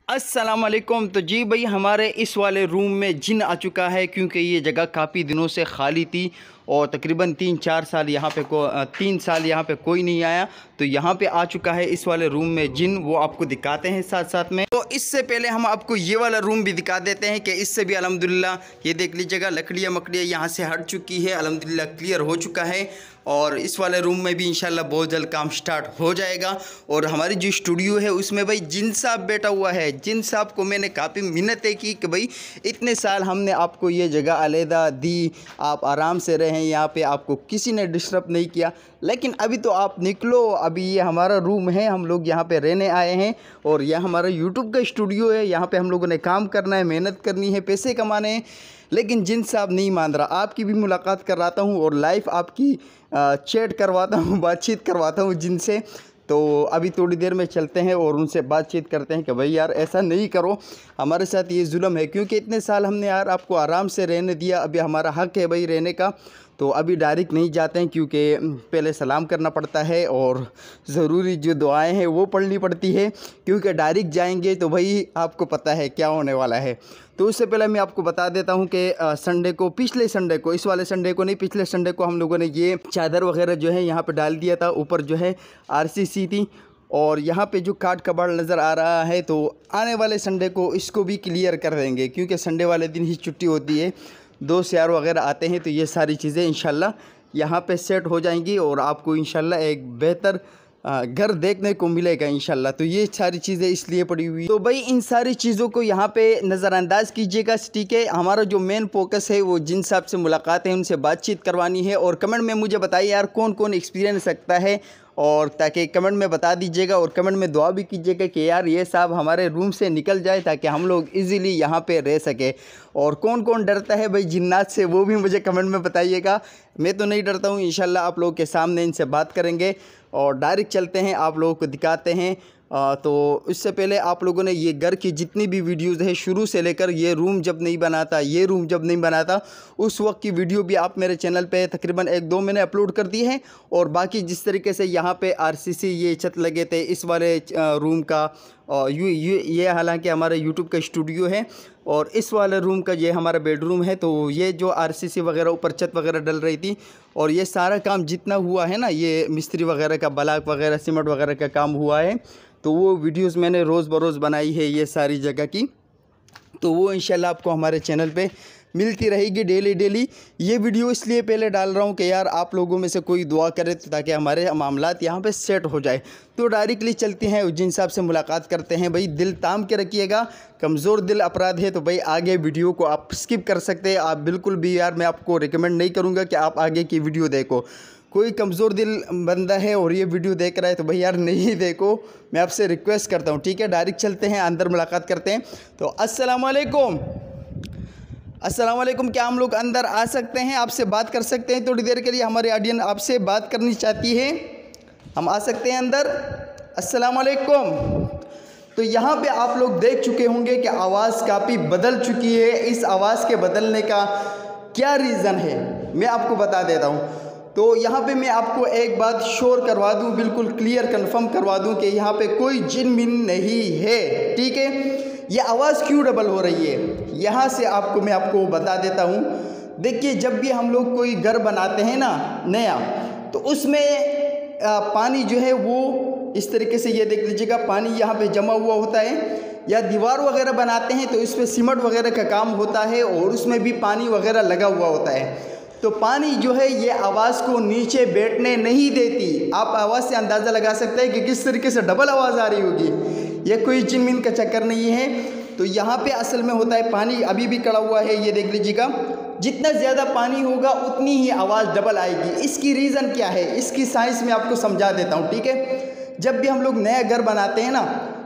अस्सलाम वालेकुम। तो जी भाई, हमारे इस वाले रूम में जिन आ चुका है, क्योंकि ये जगह काफ़ी दिनों से खाली थी और तकरीबन 3-4 साल यहाँ पे 3 साल यहाँ पे कोई नहीं आया। तो यहाँ पे आ चुका है इस वाले रूम में जिन, वो आपको दिखाते हैं साथ साथ में। तो इससे पहले हम आपको ये वाला रूम भी दिखा देते हैं कि इससे भी अल्हम्दुलिल्लाह ये देख लीजिएगा, लकड़ियाँ मकड़ियाँ यहाँ से हट चुकी है, अल्हम्दुलिल्लाह क्लियर हो चुका है। और इस वाले रूम में भी इंशाल्लाह बहुत जल्द काम स्टार्ट हो जाएगा। और हमारी जो स्टूडियो है उसमें भाई जिन साहब बैठा हुआ है। जिन साहब को मैंने काफ़ी मिन्नतें की कि भाई इतने साल हमने आपको ये जगह अलहदा दी, आप आराम से रहें यहाँ पे, आपको किसी ने डिस्टर्ब नहीं किया, लेकिन अभी तो आप निकलो, अभी ये हमारा रूम है, हम लोग यहाँ पे रहने आए हैं और यह हमारा यूट्यूब का स्टूडियो है। यहाँ पे हम लोगों ने काम करना है, मेहनत करनी है, पैसे कमाने हैं। लेकिन जिन साहब नहीं मान रहा, आपकी भी मुलाकात करवाता हूँ और लाइव आपकी चैट करवाता हूँ, बातचीत करवाता हूँ जिनसे। तो अभी थोड़ी देर में चलते हैं और उनसे बातचीत करते हैं कि भाई यार ऐसा नहीं करो, हमारे साथ ये जुल्म है, क्योंकि इतने साल हमने यार आपको आराम से रहने दिया, अभी हमारा हक है भाई रहने का। तो अभी डायरेक्ट नहीं जाते हैं, क्योंकि पहले सलाम करना पड़ता है और ज़रूरी जो दुआएं हैं वो पढ़नी पड़ती है, क्योंकि डायरेक्ट जाएंगे तो भाई आपको पता है क्या होने वाला है। तो उससे पहले मैं आपको बता देता हूं कि संडे को, पिछले संडे को, इस वाले संडे को नहीं, पिछले संडे को हम लोगों ने ये चादर वगैरह जो है यहाँ पे डाल दिया था। ऊपर जो है आरसीसी थी और यहाँ पे जो काट कबाड़ नज़र आ रहा है, तो आने वाले संडे को इसको भी क्लियर कर देंगे, क्योंकि संडे वाले दिन ही छुट्टी होती है, दोस्त यार वगैरह आते हैं, तो ये सारी चीज़ें इंशाल्लाह यहाँ पे सेट हो जाएंगी और आपको इंशाल्लाह एक बेहतर घर देखने को मिलेगा इंशाल्लाह। तो ये सारी चीज़ें इसलिए पड़ी हुई, तो भाई इन सारी चीज़ों को यहाँ पे नज़रअंदाज कीजिएगा, ठीक है। हमारा जो मेन फोकस है वो जिन साहब से मुलाकात है, उनसे बातचीत करवानी है। और कमेंट में मुझे बताइए यार कौन कौन एक्सपीरियंस रखता है, और ताकि कमेंट में बता दीजिएगा और कमेंट में दुआ भी कीजिएगा कि यार ये साहब हमारे रूम से निकल जाए, ताकि हम लोग इजीली यहाँ पे रह सके। और कौन कौन डरता है भाई जिन्नात से, वो भी मुझे कमेंट में बताइएगा। मैं तो नहीं डरता हूँ, इंशाल्लाह आप लोगों के सामने इनसे बात करेंगे और डायरेक्ट चलते हैं, आप लोगों को दिखाते हैं। तो इससे पहले आप लोगों ने ये घर की जितनी भी वीडियोज़ है शुरू से लेकर, ये रूम जब नहीं बनाता, ये रूम जब नहीं बनाता, उस वक्त की वीडियो भी आप मेरे चैनल पे तकरीबन 1-2 मैंने अपलोड कर दी है। और बाकी जिस तरीके से यहाँ पे आरसीसी ये छत लगे थे इस वाले रूम का, और ये हालांकि हमारे यूट्यूब का स्टूडियो है और इस वाले रूम का ये हमारा बेडरूम है। तो ये जो आरसीसी वगैरह ऊपर छत वगैरह डल रही थी और ये सारा काम जितना हुआ है ना, ये मिस्त्री वगैरह का, ब्लॉक वगैरह, सीमेंट वगैरह का काम हुआ है, तो वो वीडियोस मैंने रोज़ बरोज़ बनाई है ये सारी जगह की। तो वो इंशाल्लाह आपको हमारे चैनल पे मिलती रहेगी डेली। ये वीडियो इसलिए पहले डाल रहा हूँ कि यार आप लोगों में से कोई दुआ करे, तो ताकि हमारे मामलात यहाँ पे सेट हो जाए। तो डायरेक्टली चलते हैं, जिन साहब से मुलाकात करते हैं। भाई दिल ताम के रखिएगा, कमज़ोर दिल अपराध है, तो भाई आगे वीडियो को आप स्किप कर सकते हैं। आप बिल्कुल भी यार, मैं आपको रिकमेंड नहीं करूँगा कि आप आगे की वीडियो देखो। कोई कमज़ोर दिल बंदा है और ये वीडियो देख रहा है तो भाई यार नहीं देखो, मैं आपसे रिक्वेस्ट करता हूँ, ठीक है। डायरेक्ट चलते हैं, अंदर मुलाकात करते हैं। तो अस्सलाम वालेकुम, अस्सलाम वालेकुम। क्या हम लोग अंदर आ सकते हैं, आपसे बात कर सकते हैं थोड़ी देर के लिए? हमारे ऑडियंस आपसे बात करनी चाहती है, हम आ सकते हैं अंदर? अस्सलाम वालेकुम। तो यहाँ पे आप लोग देख चुके होंगे कि आवाज़ काफ़ी बदल चुकी है। इस आवाज़ के बदलने का क्या रीज़न है मैं आपको बता देता हूँ। तो यहाँ पे मैं आपको एक बात श्योर करवा दूँ, बिल्कुल क्लियर कंफर्म करवा दूँ कि यहाँ पे कोई जिन मिन नहीं है, ठीक है। ये आवाज़ क्यों डबल हो रही है, यहाँ से मैं आपको बता देता हूँ। देखिए, जब भी हम लोग कोई घर बनाते हैं ना नया, तो उसमें पानी जो है वो इस तरीके से, ये देख लीजिएगा, पानी यहाँ पे जमा हुआ होता है। या दीवार वगैरह बनाते हैं तो इसमें सीमेंट वगैरह का काम होता है और उसमें भी पानी वगैरह लगा हुआ होता है। तो पानी जो है ये आवाज़ को नीचे बैठने नहीं देती। आप आवाज़ से अंदाज़ा लगा सकते हैं कि किस तरीके से डबल आवाज़ आ रही होगी। ये कोई जिनमिन का चक्कर नहीं है। तो यहाँ पे असल में होता है, पानी अभी भी खड़ा हुआ है, ये देख लीजिएगा, जितना ज़्यादा पानी होगा उतनी ही आवाज़ डबल आएगी। इसकी रीज़न क्या है, इसकी साइंस में आपको समझा देता हूँ, ठीक है। जब भी हम लोग नया घर बनाते हैं ना,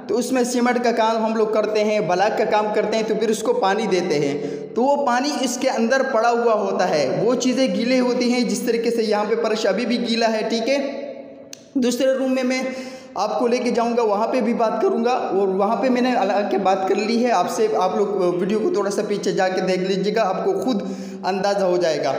तो उसमें सीमेंट का काम हम लोग करते हैं, ब्लॉक का काम करते हैं, तो फिर उसको पानी देते हैं, तो वो पानी इसके अंदर पड़ा हुआ होता है, वो चीज़ें गीले होती हैं। जिस तरीके से यहाँ पे फर्श अभी भी गीला है, ठीक है। दूसरे रूम में मैं आपको लेके जाऊंगा, वहाँ पे भी बात करूँगा और वहाँ पे मैंने अलग के बात कर ली है आपसे। आप लोग वीडियो को थोड़ा सा पीछे जाके देख लीजिएगा, आपको खुद अंदाज़ा हो जाएगा।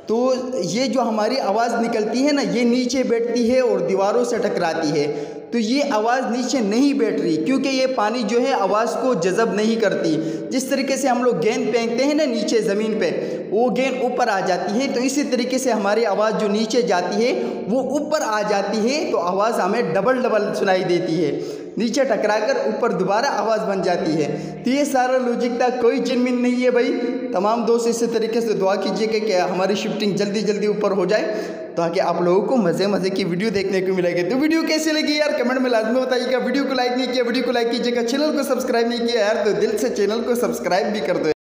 तो ये जो हमारी आवाज़ निकलती है ना, ये नीचे बैठती है और दीवारों से टकराती है। तो ये आवाज़ नीचे नहीं बैठ रही, क्योंकि ये पानी जो है आवाज़ को जज़ब नहीं करती। जिस तरीके से हम लोग गेंद फेंकते हैं ना नीचे ज़मीन पे, वो गेंद ऊपर आ जाती है, तो इसी तरीके से हमारी आवाज़ जो नीचे जाती है वो ऊपर आ जाती है, तो आवाज़ हमें डबल डबल सुनाई देती है। नीचे टकराकर ऊपर दोबारा आवाज़ बन जाती है। तो ये सारा लॉजिक था, कोई जिनमिन नहीं है भाई। तमाम दोस्त इसी तरीके से दुआ कीजिएगा कि हमारी शिफ्टिंग जल्दी जल्दी ऊपर हो जाए, ताकि आप लोगों को मज़े मज़े की वीडियो देखने को मिलेगी। तो वीडियो कैसी लगी यार कमेंट में लाजमी बताइएगा। वीडियो को लाइक नहीं किया वीडियो को लाइक कीजिएगा, चैनल को सब्सक्राइब नहीं किया यार तो दिल से चैनल को सब्सक्राइब भी कर दो।